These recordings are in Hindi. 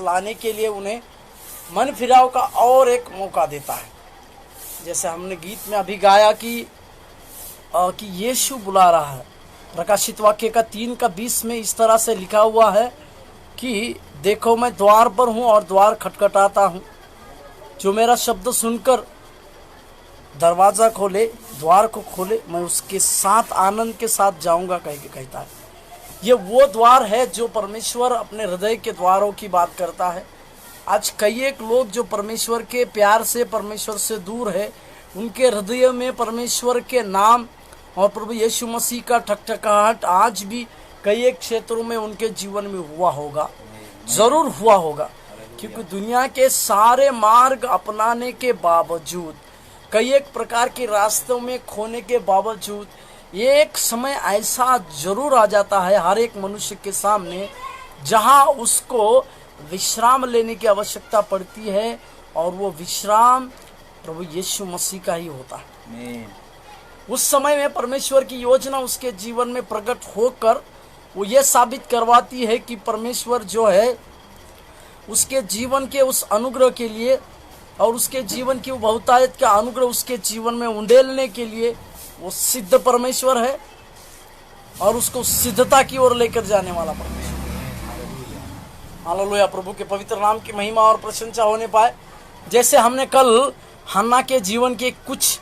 लाने के लिए उन्हें मन फिराव का और एक मौका देता है। जैसे हमने गीत में अभी गाया कि यीशु बुला रहा है। प्रकाशित वाक्य का 3:20 में इस तरह से लिखा हुआ है कि देखो मैं द्वार पर हूँ और द्वार खटखटाता हूँ, जो मेरा शब्द सुनकर दरवाज़ा खोले, द्वार को खोले, मैं उसके साथ आनंद के साथ जाऊंगा कह के कहता है। ये वो द्वार है जो परमेश्वर अपने हृदय के द्वारों की बात करता है। आज कई एक लोग जो परमेश्वर के प्यार से, परमेश्वर से दूर है, उनके हृदय में परमेश्वर के नाम और प्रभु यीशु मसीह का ठकठकाहट आज भी कई एक क्षेत्रों में उनके जीवन में हुआ होगा, जरूर हुआ होगा। क्योंकि दुनिया के सारे मार्ग अपनाने के बावजूद, कई एक प्रकार के रास्तों में खोने के बावजूद, एक समय ऐसा जरूर आ जाता है हर एक मनुष्य के सामने जहां उसको विश्राम लेने की आवश्यकता पड़ती है, और वो विश्राम प्रभु यीशु मसीह का ही होता है। उस समय में परमेश्वर की योजना उसके जीवन में प्रकट होकर वो ये साबित करवाती है कि परमेश्वर जो है उसके जीवन के उस अनुग्रह के लिए और उसके जीवन की बहुतायत का अनुग्रह उसके जीवन में उंडेलने के लिए वो सिद्ध परमेश्वर है और उसको सिद्धता की ओर लेकर जाने वाला परमेश्वर। हालेलुया, प्रभु के पवित्र नाम की महिमा और प्रशंसा होने पाए। जैसे हमने कल हन्ना के जीवन के कुछ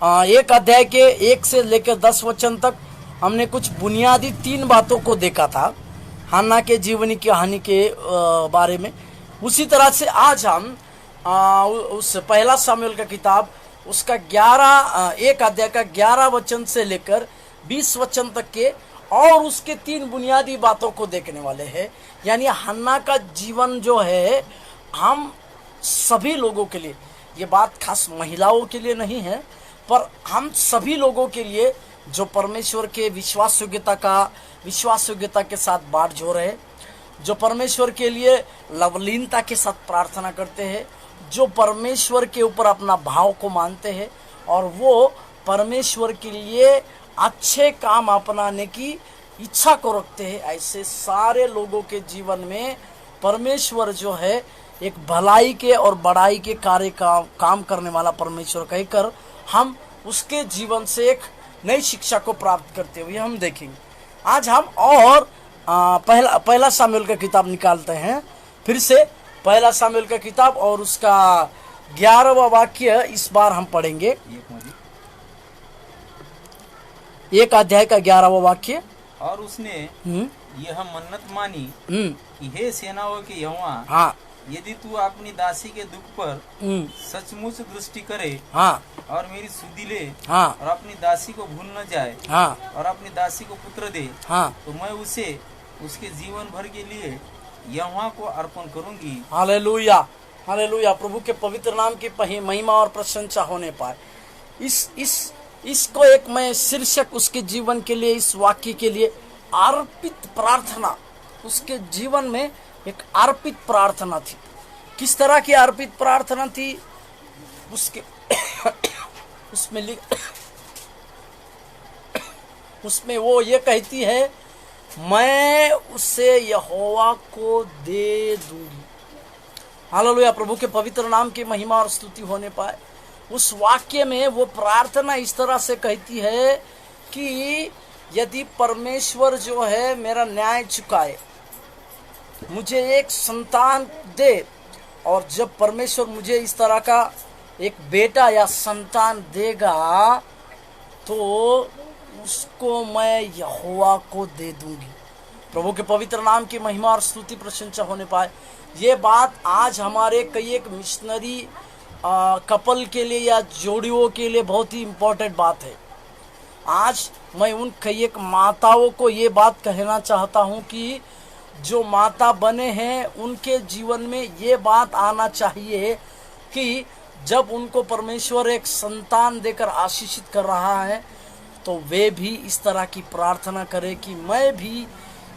1 अध्याय के 1 से लेकर 10 वचन तक हमने कुछ बुनियादी 3 बातों को देखा था हन्ना के जीवनी की कहानी के बारे में। उसी तरह से आज हम उस पहला सामुएल का किताब उसका 1 अध्याय का 11 वचन से लेकर 20 वचन तक के और उसके 3 बुनियादी बातों को देखने वाले हैं। यानी हन्ना का जीवन जो है हम सभी लोगों के लिए, ये बात खास महिलाओं के लिए नहीं है, पर हम सभी लोगों के लिए जो परमेश्वर के विश्वास योग्यता के साथ बात जोड़ रहे, जो परमेश्वर के लिए लवलीनता के साथ प्रार्थना करते हैं, जो परमेश्वर के ऊपर अपना भाव को मानते हैं और वो परमेश्वर के लिए अच्छे काम अपनाने की इच्छा को रखते हैं, ऐसे सारे लोगों के जीवन में परमेश्वर जो है एक भलाई के और बड़ाई के कार्य का काम करने वाला परमेश्वर कहकर हम उसके जीवन से एक नई शिक्षा को प्राप्त करते हुए हम देखेंगे। आज हम और पहला सामुएल का किताब निकालते हैं, फिर से पहला सामुएल का किताब और उसका 11वां वाक्य इस बार हम पढ़ेंगे। 1 अध्याय का 11वां वाक्य। और उसने यह मन्नत मानी कि हे सेनाओं के यहोवा, हाँ, यदि तू अपनी दासी के दुख पर सचमुच दृष्टि करे, हाँ, और मेरी सुधि ले, हाँ, और अपनी दासी को भूल न जाए, हाँ, और अपनी दासी को पुत्र दे, हाँ, तो मैं उसे उसके जीवन भर के लिए यहोवा को अर्पण करूंगी। हालेलुया, हालेलुया, प्रभु के पवित्र नाम की महिमा और प्रशंसा होने पाए। इसको एक मैं शीर्षक उसके जीवन के लिए, इस वाक्य के लिए अर्पित प्रार्थना, उसके जीवन में एक अर्पित प्रार्थना थी। किस तरह की अर्पित प्रार्थना थी उसके उसमें वो ये कहती है, मैं उसे यहोवा को दे दूंगी। हालेलुया, प्रभु के पवित्र नाम की महिमा और स्तुति होने पाए। उस वाक्य में वो प्रार्थना इस तरह से कहती है कि यदि परमेश्वर जो है मेरा न्याय चुकाए, मुझे एक संतान दे, और जब परमेश्वर मुझे इस तरह का एक बेटा या संतान देगा तो उसको मैं यहोवा को दे दूंगी। प्रभु के पवित्र नाम की महिमा और स्तुति प्रशंसा होने पाए। ये बात आज हमारे कई एक मिशनरी कपल के लिए या जोड़ियों के लिए बहुत ही इम्पोर्टेंट बात है। आज मैं उन कई एक माताओं को ये बात कहना चाहता हूँ कि जो माता बने हैं उनके जीवन में ये बात आना चाहिए कि जब उनको परमेश्वर एक संतान देकर आशीषित कर रहा है तो वे भी इस तरह की प्रार्थना करें कि मैं भी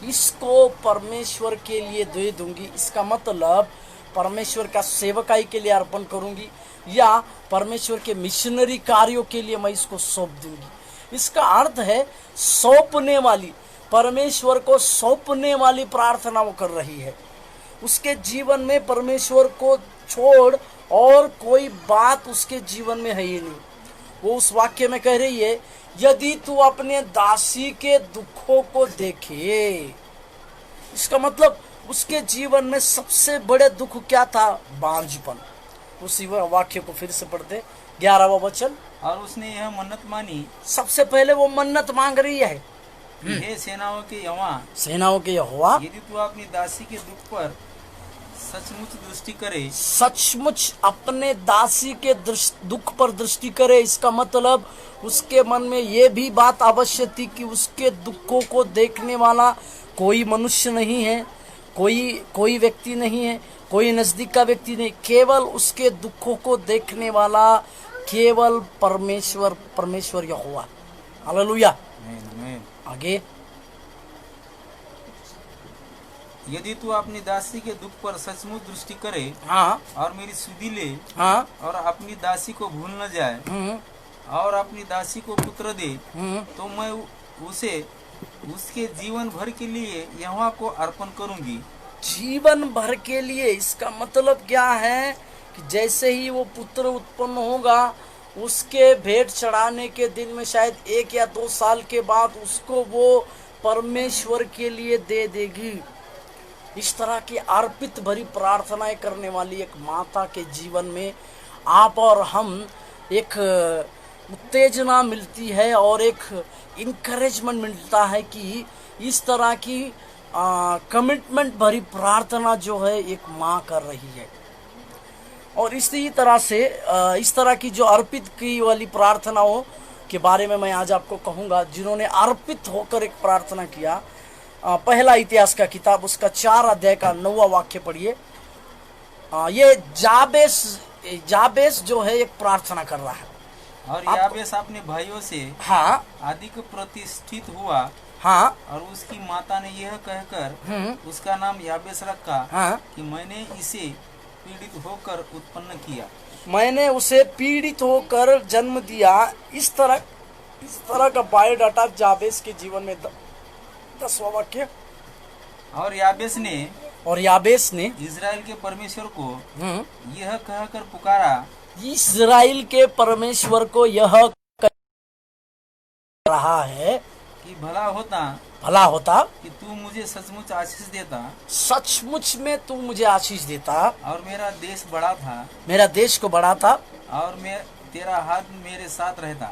इसको परमेश्वर के लिए दे दूंगी। इसका मतलब परमेश्वर का सेवकाई के लिए अर्पण करूंगी या परमेश्वर के मिशनरी कार्यों के लिए मैं इसको सौंप दूंगी। इसका अर्थ है सौंपने वाली, परमेश्वर को सौंपने वाली प्रार्थना वो कर रही है। उसके जीवन में परमेश्वर को छोड़ और कोई बात उसके जीवन में है ही नहीं। वो उस वाक्य में कह रही है, यदि तू अपने दासी के दुखों को देखे। इसका मतलब उसके जीवन में सबसे बड़े दुख क्या था? बांझपन। उसी वाक्य को फिर से पढ़ते, 11वां वचन। और उसने यह मन्नत मानी, सबसे पहले वो मन्नत मांग रही है, हे सेनाओं के यहोवा, सेनाओं के यहोवा, यदि तू अपनी दासी के दुख पर सचमुच दृष्टि करे, सचमुच अपने दासी के दुख पर दृष्टि करे। इसका मतलब उसके मन में ये भी बात अवश्य थी कि उसके दुखों को देखने वाला कोई मनुष्य नहीं है, कोई व्यक्ति नहीं है, कोई नजदीक का व्यक्ति नहीं, केवल उसके दुखों को देखने वाला केवल परमेश्वर यहोवा। हालेलुया। आगे, यदि तू अपनी दासी के दुख पर सचमुच दृष्टि करे, हाँ, और मेरी सुधि ले, हाँ, और अपनी दासी को भूल न जाए, और अपनी दासी को पुत्र दे, तो मैं उसे उसके जीवन भर के लिए यहोवा को अर्पण करूंगी। जीवन भर के लिए। इसका मतलब क्या है कि जैसे ही वो पुत्र उत्पन्न होगा, उसके भेंट चढ़ाने के दिन में शायद 1 या 2 साल के बाद उसको वो परमेश्वर के लिए दे देगी। इस तरह की अर्पित भरी प्रार्थनाएं करने वाली एक माता के जीवन में आप और हम एक उत्तेजना मिलती है और एक इनकरेजमेंट मिलता है कि इस तरह की कमिटमेंट भरी प्रार्थना जो है एक माँ कर रही है। और इसी तरह से इस तरह की जो अर्पित की वाली प्रार्थनाओं के बारे में मैं आज आपको कहूँगा, जिन्होंने अर्पित होकर एक प्रार्थना किया। पहला इतिहास का किताब, उसका 4 अध्याय का 9वां वाक्य पढ़िए। ये जाबेस जो है एक प्रार्थना कर रहा है, और याबेस अपने भाइयों से हाँ अधिक प्रतिष्ठित हुआ, हाँ, और उसकी माता ने यह कहकर उसका नाम याबेस रखा, हाँ, कि मैंने इसे पीड़ित होकर उत्पन्न किया। मैंने उसे पीड़ित होकर जन्म दिया। इस तरह का बायोडाटा जाबेस के जीवन में 10वां वाक्य। और याबेस ने इजराइल के परमेश्वर को यह कहकर पुकारा, इजराइल के परमेश्वर को यह कह रहा है कि भला होता कि तू मुझे सचमुच आशीष देता, सचमुच में तू मुझे आशीष देता, और मेरा देश बड़ा था, मेरा देश को बढ़ाता, और तेरा हाथ मेरे साथ रहता,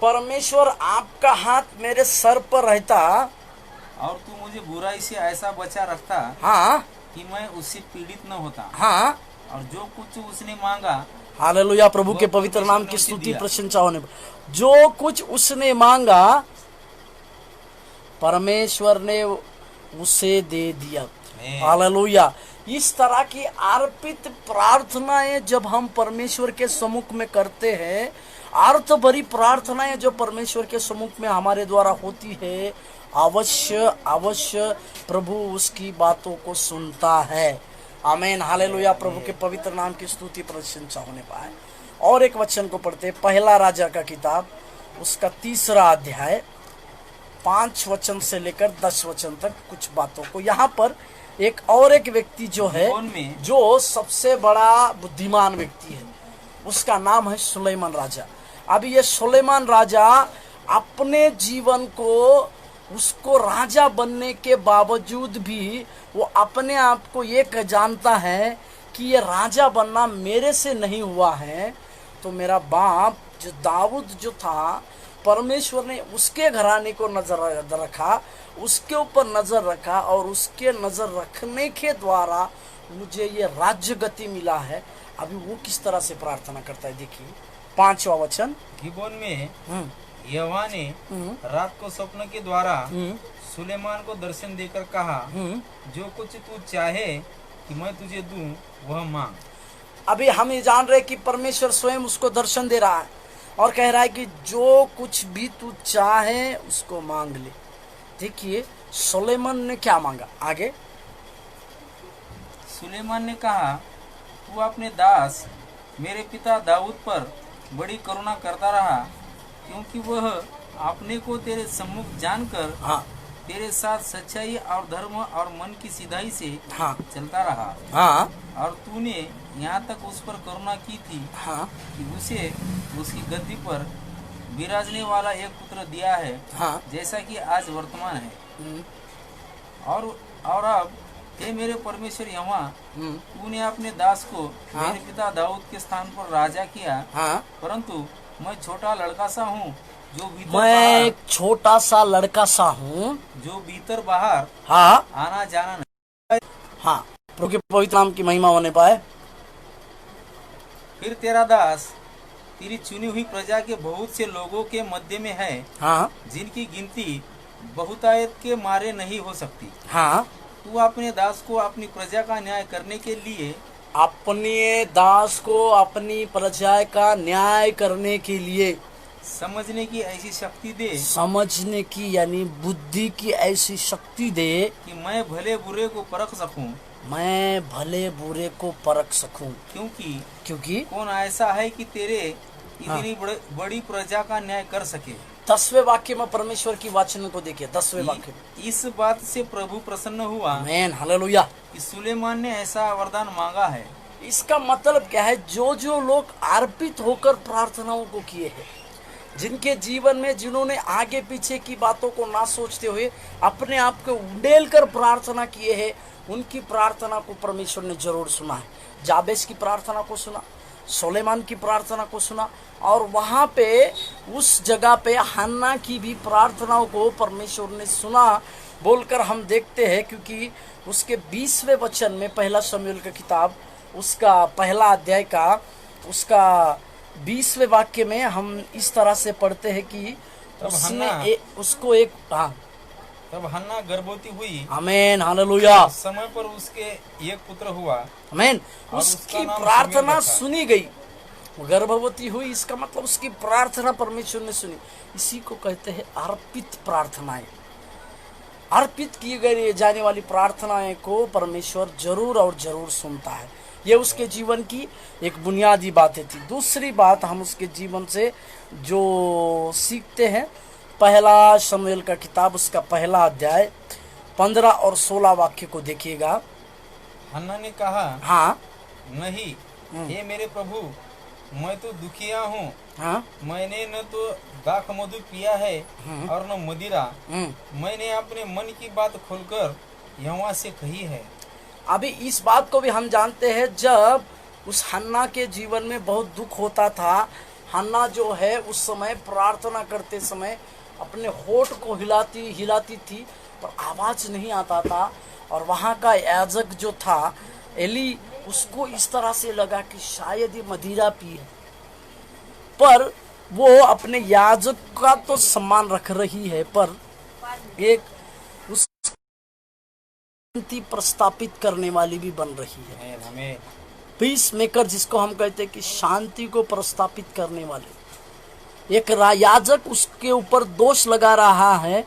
परमेश्वर आपका हाथ मेरे सर पर रहता, और तू मुझे बुराई से ऐसा बचा रखता, हाँ, कि मैं उससे पीड़ित न होता, हाँ, और जो कुछ उसने मांगा, हालेलुया, प्रभु के पवित्र नाम की स्तुति प्रशंसा होने पर, जो कुछ उसने मांगा परमेश्वर ने उसे दे दिया। हालेलुया। इस तरह की अर्पित प्रार्थनाएं जब हम परमेश्वर के सम्मुख में करते हैं, अर्थ भरी प्रार्थनाएं जो परमेश्वर के सम्मुख में हमारे द्वारा होती है, अवश्य प्रभु उसकी बातों को सुनता है। आमीन, हालेलुया। प्रभु के पवित्र नाम की स्तुति प्रशंसा होने पाए। और एक वचन को पढ़ते, पहला राजा का किताब, उसका 3रा अध्याय 5 वचन से लेकर 10 वचन तक कुछ बातों को। यहाँ पर एक व्यक्ति जो है, जो सबसे बड़ा बुद्धिमान व्यक्ति है, उसका नाम है सुलेमान राजा। अभी ये सुलेमान राजा अपने जीवन को, उसको राजा बनने के बावजूद भी वो अपने आप को ये जानता है कि ये राजा बनना मेरे से नहीं हुआ है, तो मेरा बाप जो दाऊद जो था, परमेश्वर ने उसके घराने को नजर रखा, उसके ऊपर नजर रखा, और उसके नजर रखने के द्वारा मुझे ये राज्य गति मिला है। अभी वो किस तरह से प्रार्थना करता है, देखिए 5वां वचन। गिबोन में यहोवा ने रात को स्वप्न के द्वारा सुलेमान को दर्शन देकर कहा, जो कुछ तू चाहे कि मैं तुझे दूं वह मांग। अभी हम ये जान रहे कि परमेश्वर स्वयं उसको दर्शन दे रहा है और कह रहा है कि जो कुछ भी तू चाहे उसको मांग ले। देखिए सुलेमान ने क्या मांगा, आगे। सुलेमान ने कहा, तू अपने दास मेरे पिता दाऊद पर बड़ी करुणा करता रहा, क्योंकि वह अपने को तेरे सम्मुख जानकर तेरे साथ सच्चाई और धर्म और मन की सीधाई से हाँ चलता रहा, हाँ और तूने यहाँ तक उस पर करुणा की थी हाँ कि उसे उसकी गद्दी पर विराजने वाला एक पुत्र दिया है, हाँ जैसा कि आज वर्तमान है। हम्म, और अब हे मेरे परमेश्वर यहोवा, हम्म, तूने अपने दास को हाँ। मेरे पिता दाऊद के स्थान पर राजा किया, हाँ परंतु मैं छोटा लड़का सा हूँ जो भीतर मैं बाहर एक छोटा सा लड़का सा हूँ। जो भीतर बाहर हाँ आना जाना नहीं। हाँ, प्रभु के पवित्र नाम की महिमा होने पाए। फिर तेरा दास तेरी चुनी हुई प्रजा के बहुत से लोगों के मध्य में है, हाँ जिनकी गिनती बहुतायत के मारे नहीं हो सकती। हाँ, तू अपने दास को अपनी प्रजा का न्याय करने के लिए अपने दास को अपनी प्रजा का न्याय करने के लिए समझने की ऐसी शक्ति दे समझने की यानी बुद्धि की ऐसी शक्ति दे कि मैं भले बुरे को परख सकूं, मैं भले बुरे को परख सकूं। क्योंकि कौन ऐसा है कि तेरे इतनी बड़ी प्रजा का न्याय कर सके। 10वें वाक्य में परमेश्वर की वचन को देखिए। 10वें वाक्य में इस बात से प्रभु प्रसन्न हुआ आमीन, हालेलुया। कि सुलेमान ने ऐसा वरदान मांगा है। इसका मतलब क्या है? जो जो लोग अर्पित होकर प्रार्थनाओं को किए हैं, जिनके जीवन में जिन्होंने आगे पीछे की बातों को ना सोचते हुए अपने आप को उड़ेल कर प्रार्थना किए हैं, उनकी प्रार्थना को परमेश्वर ने जरूर सुना है। जाबेस की प्रार्थना को सुना, सुलेमान की प्रार्थना को सुना, और वहाँ पे उस जगह पे हन्ना की भी प्रार्थनाओं को परमेश्वर ने सुना बोलकर हम देखते हैं। क्योंकि उसके 20वें वचन में, पहला शमूएल का किताब उसका पहला अध्याय का उसका 20वें वाक्य में हम इस तरह से पढ़ते हैं कि उसने उसको एक तब हन्ना गर्भवती हुई, आमीन, हालेलुया। समय पर उसके एक पुत्र हुआ, आमीन। उसकी प्रार्थना सुनी गई, गर्भवती हुई, इसका मतलब उसकी प्रार्थना परमेश्वर ने सुनी। इसी को कहते हैं अर्पित प्रार्थनाएं। अर्पित की गई जाने वाली प्रार्थनाएं को परमेश्वर जरूर और जरूर सुनता है। ये उसके जीवन की एक बुनियादी बातें थी। दूसरी बात हम उसके जीवन से जो सीखते हैं, पहला शमूएल का किताब उसका पहला अध्याय 15 और 16 वाक्य को देखिएगा। हन्ना ने कहा, हाँ नहीं हे मेरे प्रभु, मैं तो दुखिया हूँ। हाँ, मैंने न तो दाख मधु पिया है और न मदिरा। मैंने अपने मन की बात खोलकर यहोवा से कही है। अभी इस बात को भी हम जानते हैं, जब उस हन्ना के जीवन में बहुत दुख होता था, हन्ना जो है उस समय प्रार्थना करते समय अपने होठ को हिलाती थी पर आवाज नहीं आता था। और वहाँ का याजक जो था एली, उसको इस तरह से लगा कि शायद ये मदिरा पी है, पर वो अपने याजक का तो सम्मान रख रही है, पर एक उस शांति प्रस्तापित करने वाली भी बन रही है। पीस मेकर, जिसको हम कहते हैं कि शांति को प्रस्तापित करने वाले। एक याजक उसके ऊपर दोष लगा रहा है,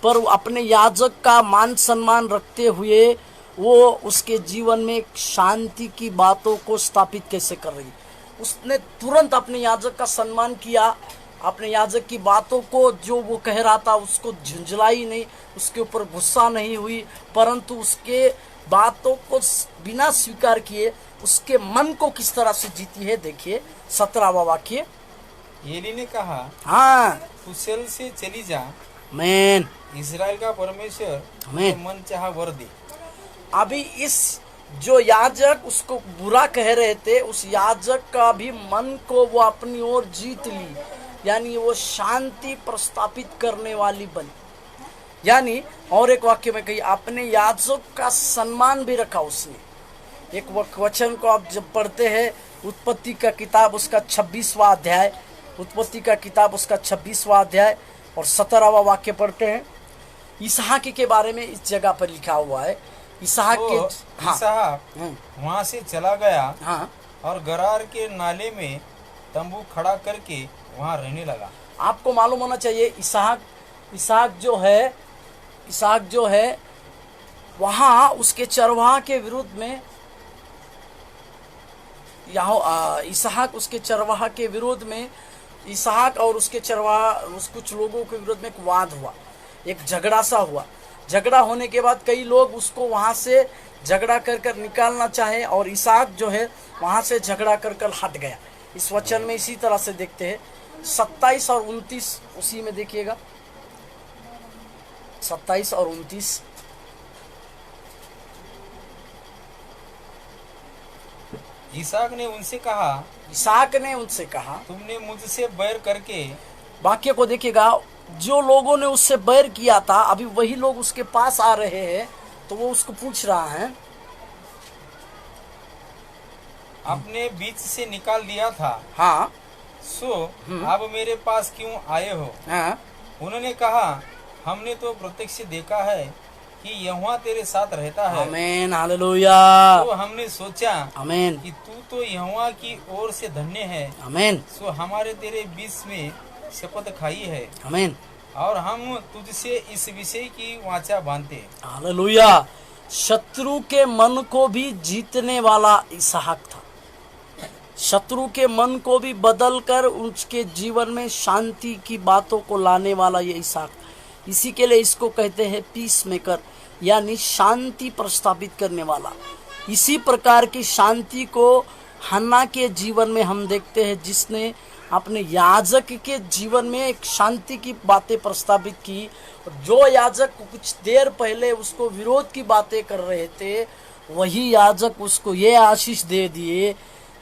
पर अपने याजक का मान सम्मान रखते हुए वो उसके जीवन में शांति की बातों को स्थापित कैसे कर रही है। उसने तुरंत अपने याजक का सम्मान किया, अपने याजक की बातों को जो वो कह रहा था उसको झुंझलाई नहीं, उसके ऊपर गुस्सा नहीं हुई, परंतु उसके बातों को बिना स्वीकार किए उसके मन को किस तरह से जीती है। देखिए 17वां वाक्य। एली ने कहा, हाँ कुशल से चली जा, मैन इस्राएल का परमेश्वर मन चाहा वर दे। अभी इस जो याजक उसको बुरा कह रहे थे, उस याजक का भी मन को वो अपनी ओर जीत ली, यानी वो शांति प्रस्तापित करने वाली बनी। यानी और एक वाक्य में कही, अपने याजक का सम्मान भी रखा उसने। एक वचन को आप जब पढ़ते हैं, उत्पत्ति का किताब उसका 26वां अध्याय, उत्पत्ति का किताब उसका 26वां अध्याय और 17वां वाक्य पढ़ते हैं, इसहाक के बारे में इस जगह पर लिखा हुआ है। इसहाक के वहाँ से चला गया, हाँ, और गरार के नाले में तंबू खड़ा करके वहाँ रहने लगा। आपको मालूम होना चाहिए, इसहाक जो है वहाँ उसके चरवाहा के विरुद्ध में, यहाँ इसहाक उसके चरवाहा के विरुद्ध में, इसहाक और उसके चरवाहा कुछ लोगों के विरुद्ध में एक वाद हुआ, एक झगड़ा सा हुआ। झगड़ा होने के बाद कई लोग उसको वहां से झगड़ा कर कर निकालना चाहे और इसहाक जो है वहां से झगड़ा कर कर हट गया। इस वचन में इसी तरह से देखते हैं 27 और 29 उसी में देखिएगा 27 और 29। इसहाक ने उनसे कहा, इसहाक ने उनसे कहा, तुमने मुझसे बैर करके, वाक्य को देखिएगा, जो लोगों ने उससे बैर किया था अभी वही लोग उसके पास आ रहे हैं, तो वो उसको पूछ रहा है, अपने बीच से निकाल दिया था। हाँ सो अब मेरे पास क्यों आए हो? हाँ उन्होंने कहा, हमने तो प्रत्यक्ष देखा है कि यहोवा तेरे साथ रहता है। आमीन, हालेलुया, तो हमने सोचा आमीन, कि तू तो यहोवा की ओर से धन्य है। आमीन, सो हमारे तेरे बीच में शपथ खाई है आमीन, और हम तुझसे इस विषय की वाचा बांधते। हालेलुया। शत्रु के मन को भी जीतने वाला इसहाक था। शत्रु के मन को भी बदल कर उसके जीवन में शांति की बातों को लाने वाला ये इसहाक। इसी के लिए इसको कहते हैं पीस मेकर, यानी शांति प्रस्तावित करने वाला। इसी प्रकार की शांति को हन्ना के जीवन में हम देखते हैं, जिसने अपने याजक के जीवन में एक शांति की बातें प्रस्तावित की। जो याजक कुछ देर पहले उसको विरोध की बातें कर रहे थे, वही याजक उसको ये आशीष दे दिए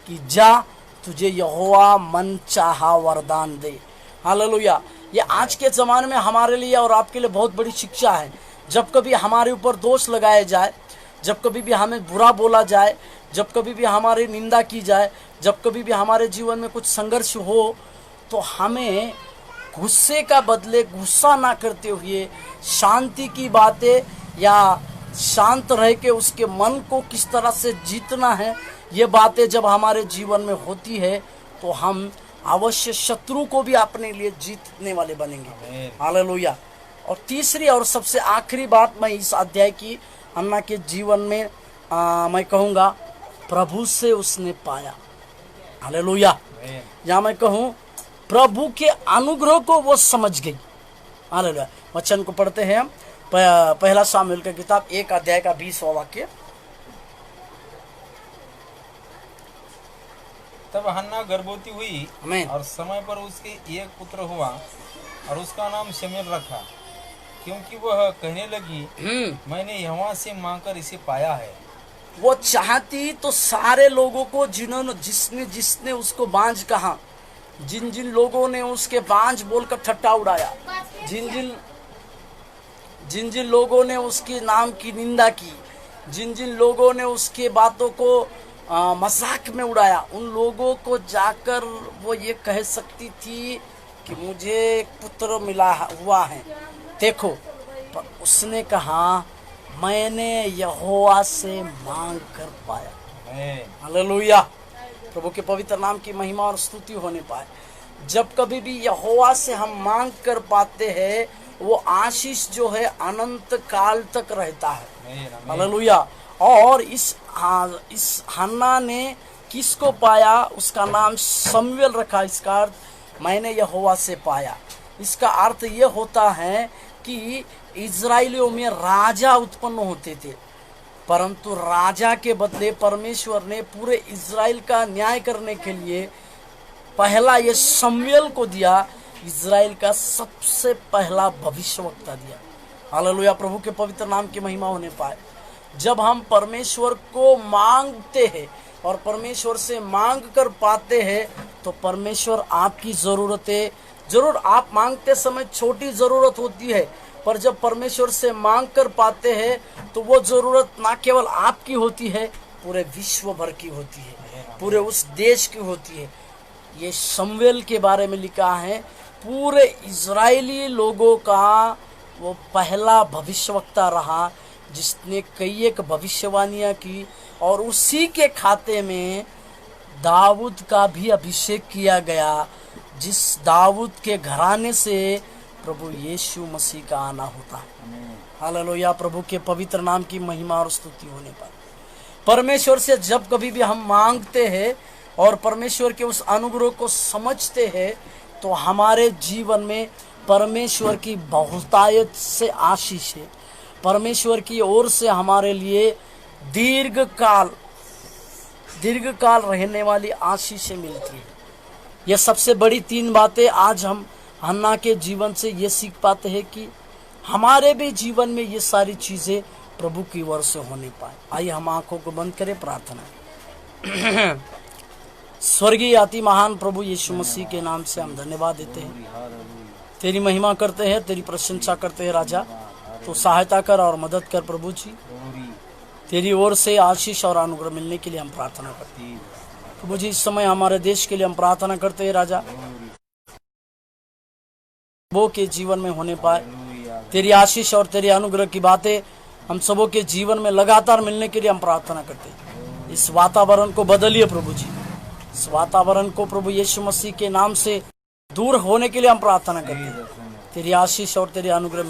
कि जा, तुझे यहोवा मन चाहा वरदान दे। हालेलुया। ये आज के ज़माने में हमारे लिए और आपके लिए बहुत बड़ी शिक्षा है। जब कभी हमारे ऊपर दोष लगाया जाए, जब कभी भी हमें बुरा बोला जाए, जब कभी भी हमारी निंदा की जाए, जब कभी भी हमारे जीवन में कुछ संघर्ष हो, तो हमें गुस्से का बदले गुस्सा ना करते हुए शांति की बातें या शांत रह के उसके मन को किस तरह से जीतना है, ये बातें जब हमारे जीवन में होती है तो हम अवश्य शत्रु को भी अपने लिए जीतने वाले बनेंगे। हालेलुया। और तीसरी और सबसे आखिरी बात मैं इस अध्याय की अन्ना के जीवन में मैं कहूँगा, प्रभु से उसने पाया। हालेलुया। या मैं कहूँ प्रभु के अनुग्रह को वो समझ गई। हालेलुया। वचन को पढ़ते हैं हम, पहला सामुएल का किताब 1 अध्याय का 20वां वाक्य। तब हन्ना गर्भवती हुई आमीन। और समय पर उसके एक पुत्र हुआ और उसका नाम शमूएल रखा, क्योंकि वह कहने लगी, मैंने यहोवा से मांगकर इसे पाया है। वो चाहती तो सारे लोगों को जिसने जिसने उसको बांझ कहा, जिन जिन लोगों ने उसके बांझ बोलकर ठट्टा उड़ाया, जिन जिन लोगों ने उसके नाम की निंदा की, जिन जिन लोगों ने उसके बातों को मजाक में उड़ाया, उन लोगों को जाकर वो ये कह सकती थी कि मुझे एक पुत्र मिला हुआ है। देखो, पर उसने कहा मैंने यहोवा से मांग कर पाया। हालेलुया। प्रभु के पवित्र नाम की महिमा और स्तुति होने पाए। जब कभी भी यहोवा से हम मांग कर पाते हैं, वो आशीष जो है अनंत काल तक रहता है। हालेलुया। और इस हन्ना ने किसको पाया? उसका नाम शमूएल रखा। इसका अर्थ मैंने यहोवा से पाया। इसका अर्थ ये होता है कि इज़राइलियों में राजा उत्पन्न होते थे, परंतु राजा के बदले परमेश्वर ने पूरे इज़राइल का न्याय करने के लिए पहला ये शमूएल को दिया। इज़राइल का सबसे पहला भविष्यवक्ता दिया। हालेलुया। प्रभु के पवित्र नाम की महिमा होने पाए। जब हम परमेश्वर को मांगते हैं और परमेश्वर से मांग कर पाते हैं, तो परमेश्वर आपकी ज़रूरतें, जरूर आप मांगते समय छोटी ज़रूरत होती है, पर जब परमेश्वर से मांग कर पाते हैं तो वो ज़रूरत ना केवल आपकी होती है, पूरे विश्व भर की होती है, पूरे उस देश की होती है। ये शमूएल के बारे में लिखा है, पूरे इज़राइली लोगों का वो पहला भविष्यवक्ता रहा जिसने कई एक भविष्यवाणियाँ की, और उसी के खाते में दाऊद का भी अभिषेक किया गया, जिस दाऊद के घराने से प्रभु यीशु मसीह का आना होता है। हालेलुया। प्रभु के पवित्र नाम की महिमा और स्तुति होने पर परमेश्वर से जब कभी भी हम मांगते हैं और परमेश्वर के उस अनुग्रह को समझते हैं, तो हमारे जीवन में परमेश्वर की बहुतायत से आशीष है, परमेश्वर की ओर से हमारे लिए दीर्घ काल रहने वाली आशीषें मिलती है। ये सबसे बड़ी 3 बातें आज हम हन्ना के जीवन से ये सीख पाते हैं कि हमारे भी जीवन में ये सारी चीजें प्रभु की ओर से होने पाए। आइए हम आंखों को बंद करें, प्रार्थना। स्वर्गीय अति महान प्रभु यीशु मसीह के नाम से हम धन्यवाद देते हैं, तेरी महिमा करते हैं, तेरी प्रशंसा करते हैं। राजा तो सहायता कर और मदद कर प्रभु जी, तेरी ओर से आशीष और अनुग्रह मिलने के लिए हम प्रार्थना करते हैं प्रभु जी। इस समय हमारे देश के लिए हम प्रार्थना करते हैं राजा, वो के जीवन में होने पाए तेरी आशीष और तेरी अनुग्रह की बातें हम सबों के जीवन में लगातार मिलने के लिए हम प्रार्थना करते हैं। इस वातावरण को बदलिए प्रभु जी, इस वातावरण को प्रभु यीशु मसीह के नाम से दूर होने के लिए हम प्रार्थना करते हैं। तेरी आशीष और तेरी अनुग्रह